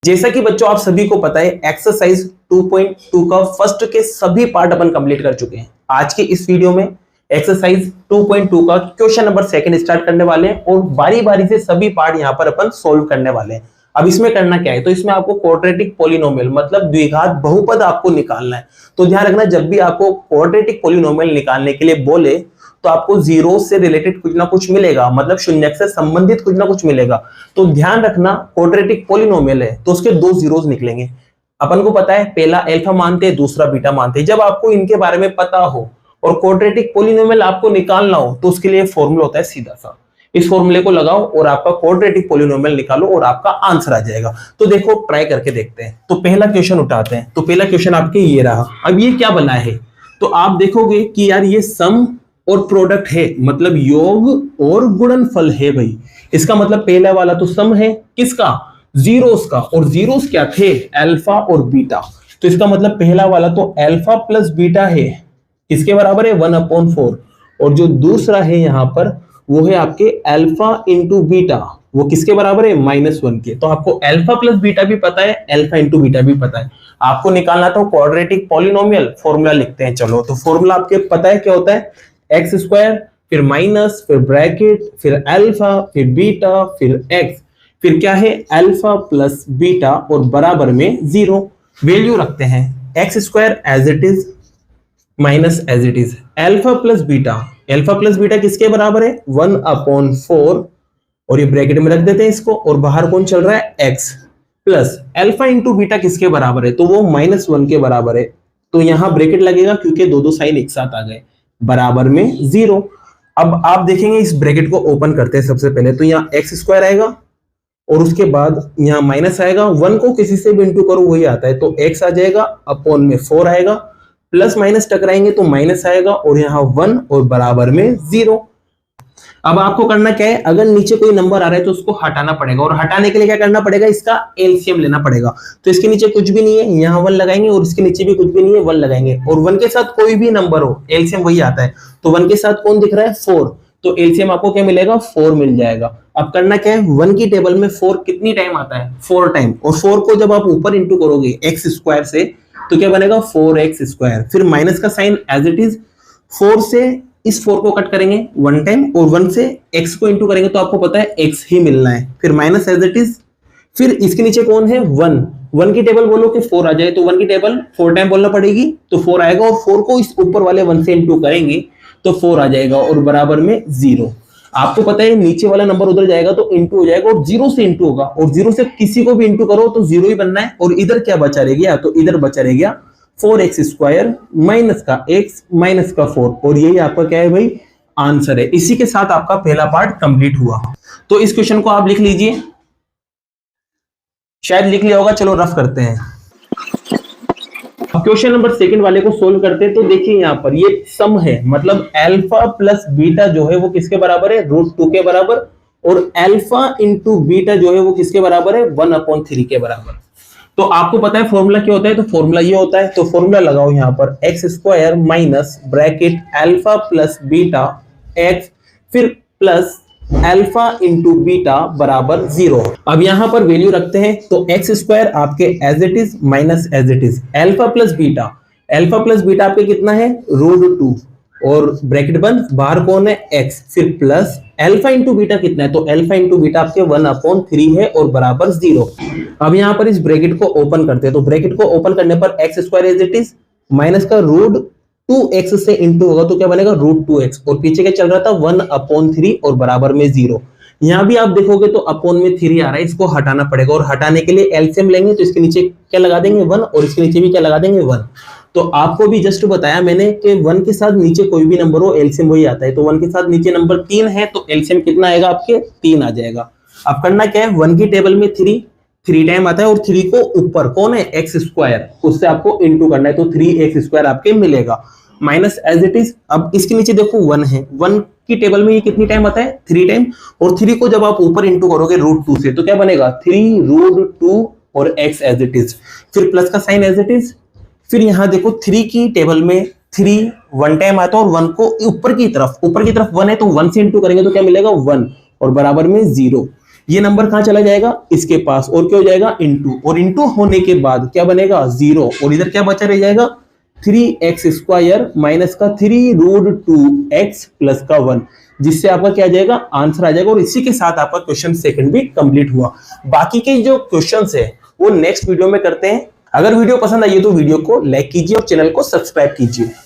जैसा कि बच्चों आप सभी को पता है एक्सरसाइज 2.2 का फर्स्ट के सभी पार्ट अपन कंप्लीट कर चुके हैं। आज के इस वीडियो में एक्सरसाइज 2.2 का क्वेश्चन नंबर 2 स्टार्ट करने वाले हैं और बारी बारी से सभी पार्ट यहां पर अपन सोल्व करने वाले हैं। अब इसमें करना क्या है, तो इसमें आपको क्वाड्रेटिक पॉलिनोमियल मतलब द्विघात बहुपद आपको निकालना है। तो ध्यान रखना, जब भी आपको क्वाड्रेटिक पॉलिनोमियल निकालने के लिए बोले तो आपको जीरो से रिलेटेड कुछ ना कुछ मिलेगा, मतलब शून्य से संबंधित कुछ ना कुछ मिलेगा। तो ध्यान रखना, क्वाड्रेटिक पॉलिनोमियल है तो उसके दो जीरोस निकलेंगे। अपन को पता है पहला अल्फा मानते हैं, दूसरा बीटा मानते हैं। जब आपको इनके बारे में पता हो और क्वाड्रेटिक पॉलिनोमियल आपको निकालना हो तो उसके लिए फॉर्मूला होता है सीधा सा, इस फॉर्मूले को लगाओ और आपका क्वाड्रेटिक पॉलिनोमियल निकालो और आपका आंसर आ जाएगा। तो देखो ट्राई करके देखते हैं। तो पहला क्वेश्चन उठाते हैं। तो पहला क्वेश्चन आपके ये रहा। अब ये क्या बना है, तो आप देखोगे कि यार ये सम और प्रोडक्ट है, मतलब योग और गुणनफल है भाई। इसका मतलब पहला वाला तो सम है किसका, जीरोस का, और जीरोस क्या थे, अल्फा और बीटा। तो इसका मतलब पहला वाला तो अल्फा प्लस बीटा है, किसके बराबर है, 1/4। और जो दूसरा है यहां पर वो है आपके अल्फा इंटू बीटा, वो किसके बराबर है, -1 के। तो आपको अल्फा प्लस बीटा भी पता है, अल्फा इंटू बीटा भी पता है। आपको निकालना था क्वाड्रेटिक पॉलिनोमियल। फॉर्मूला लिखते हैं चलो। तो फॉर्मूला आपके पता है क्या होता है, एक्स स्क्वायर, फिर माइनस, फिर ब्रैकेट, फिर अल्फा, फिर बीटा, फिर एक्स, फिर क्या है अल्फा प्लस बीटा और बराबर में 0। वैल्यू रखते हैं x square as it is minus as it is, alpha plus beta, alpha plus beta किसके बराबर है, 1/4, और ये ब्रैकेट में रख देते हैं इसको, और बाहर कौन चल रहा है, x, plus alpha into beta किसके बराबर है, तो वो -1 के बराबर है। तो यहां ब्रैकेट लगेगा क्योंकि दो साइन एक साथ आ गए, बराबर में 0। अब आप देखेंगे इस ब्रैकेट को ओपन करते हैं सबसे पहले, तो यहाँ एक्स स्क्वायर आएगा और उसके बाद यहाँ माइनस आएगा, 1 को किसी से भी इंटू करो वही आता है, तो x आ जाएगा, अपॉन में 4 आएगा, प्लस माइनस टकराएंगे तो माइनस आएगा, और यहाँ 1 और बराबर में 0। अब आपको करना क्या है, अगर नीचे कोई नंबर आ रहा है तो उसको हटाना पड़ेगा, और हटाने के लिए क्या करना पड़ेगा, इसका एलसीएम लेना पड़ेगा। तो इसके नीचे कुछ भी नहीं है, यहाँ 1 लगाएंगे, और इसके नीचे भी कुछ भी नहीं है, 1 लगाएंगे, और 1 के साथ कोई भी नंबर हो एलसीएम वही आता है। तो 1 के साथ कौन दिख रहा है, 4, तो एलसीएम आपको क्या मिलेगा, 4 मिल जाएगा। अब करना क्या है, 1 की टेबल में 4 कितनी टाइम आता है, 4 टाइम, और 4 को जब आप ऊपर इंटू करोगे एक्स स्क्वायर से तो क्या बनेगा, 4x स्क्वायर, फिर माइनस का साइन एज इट इज, 4 से इस 4 को कट करेंगे 1 टाइम, और 1 से x को इंटू करेंगे तो आपको पता है x ही मिलना है, फिर माइनस एज इट इज, फिर इसके नीचे कौन है, 1 की टेबल बोलो कि 4 आ जाए, तो 1 की टेबल 4 टाइम बोलना पड़ेगी, तो 4 आएगा, और 4 को इस ऊपर वाले 1 से इंटू करेंगे तो 4 आ जाएगा, और बराबर में 0। आपको पता है नीचे वाला नंबर उधर जाएगा तो इंटू हो जाएगा, और 0 से इंटू होगा, और 0 से किसी को भी इंटू करो तो 0 ही बनना है। और इधर क्या बचा रह गया, तो इधर बचा रह गया 4x स्क्वायर माइनस का x माइनस का 4, और यही आपका क्या है भाई, आंसर है। इसी के साथ आपका पहला पार्ट कंप्लीट हुआ। तो इस क्वेश्चन को आप लिख लीजिए, शायद लिख लिया होगा, चलो रफ करते हैं। अब क्वेश्चन नंबर 2 वाले को सोल्व करते हैं। तो देखिए यहाँ पर ये सम है, मतलब अल्फा प्लस बीटा जो है वो किसके बराबर है, √2 के बराबर, और अल्फा इंटू बीटा जो है वो किसके बराबर है, 1/3 के बराबर। तो आपको पता है फॉर्मूला क्या होता है, तो फॉर्मूला ये होता है, तो फॉर्मूला लगाओ यहाँ पर x square minus bracket alpha plus beta x, फिर प्लस अल्फा इंटू बीटा बराबर 0। अब यहां पर वैल्यू रखते हैं, तो एक्स स्क्वायर आपके as it is minus as it is, alpha plus beta आपके कितना है, √2, और ब्रैकेट बंद, बाहर कौन है, x, फिर प्लस अल्फा इंटू बीटा कितना है, तो अल्फा इंटू बीटा आपके 1/3 है, और बराबर 0। अब यहाँ पर इस ब्रैकेट को ओपन करते हैं, तो ब्रैकेट को ओपन करने पर x square as it is minus का √2x से इंटू होगा तो क्या बनेगा, √2x, और पीछे क्या चल रहा था, 1/3 और बराबर में 0। यहाँ भी आप देखोगे तो अपॉन में 3 आ रहा है, इसको हटाना पड़ेगा, और हटाने के लिए एलसीएम लेंगे, तो इसके नीचे क्या लगा देंगे, 1, और इसके नीचे भी क्या लगा देंगे, 1। तो आपको भी जस्ट बताया मैंने कि 1 के साथ नीचे कोई भी नंबर हो एलसीएम वही आता है, तो 1 के साथ नीचे नंबर 3 है, तो एलसीएम कितना आएगा, आपके 3 आ जाएगा। अब करना क्या है, 1 की टेबल में 3 टाइम आता है, और 3 को ऊपर कौन है, एक्स स्क्वायर, उससे आपको इंटू करना है, तो 3x स्क्वायर आपके मिलेगा, माइनस एज इट इज। अब इसके नीचे देखो 1 है, 1 की टेबल में ये कितनी टाइम आता है, 3 टाइम, और 3 को जब आप ऊपर इंटू करोगे √2 से तो क्या बनेगा, 3√2 और x एज इट इज, फिर प्लस का साइन एज इट इज, फिर यहां देखो 3 की टेबल में 3 1 टाइम आता है, और 1 को ऊपर की तरफ 1 है तो 1 से इंटू करेंगे तो क्या मिलेगा, 1, और बराबर में 0। ये नंबर कहां चला जाएगा, इसके पास, और क्या हो जाएगा, इंटू, और इंटू होने के बाद क्या बनेगा, 0, और इधर क्या बचा रह जाएगा, 3x² माइनस का 3√2x प्लस का 1, जिससे आपका क्या आ जाएगा, आंसर आ जाएगा। और इसी के साथ आपका क्वेश्चन सेकंड भी कंप्लीट हुआ। बाकी के जो क्वेश्चंस है वो नेक्स्ट वीडियो में करते हैं। अगर वीडियो पसंद आई है तो वीडियो को लाइक कीजिए और चैनल को सब्सक्राइब कीजिए।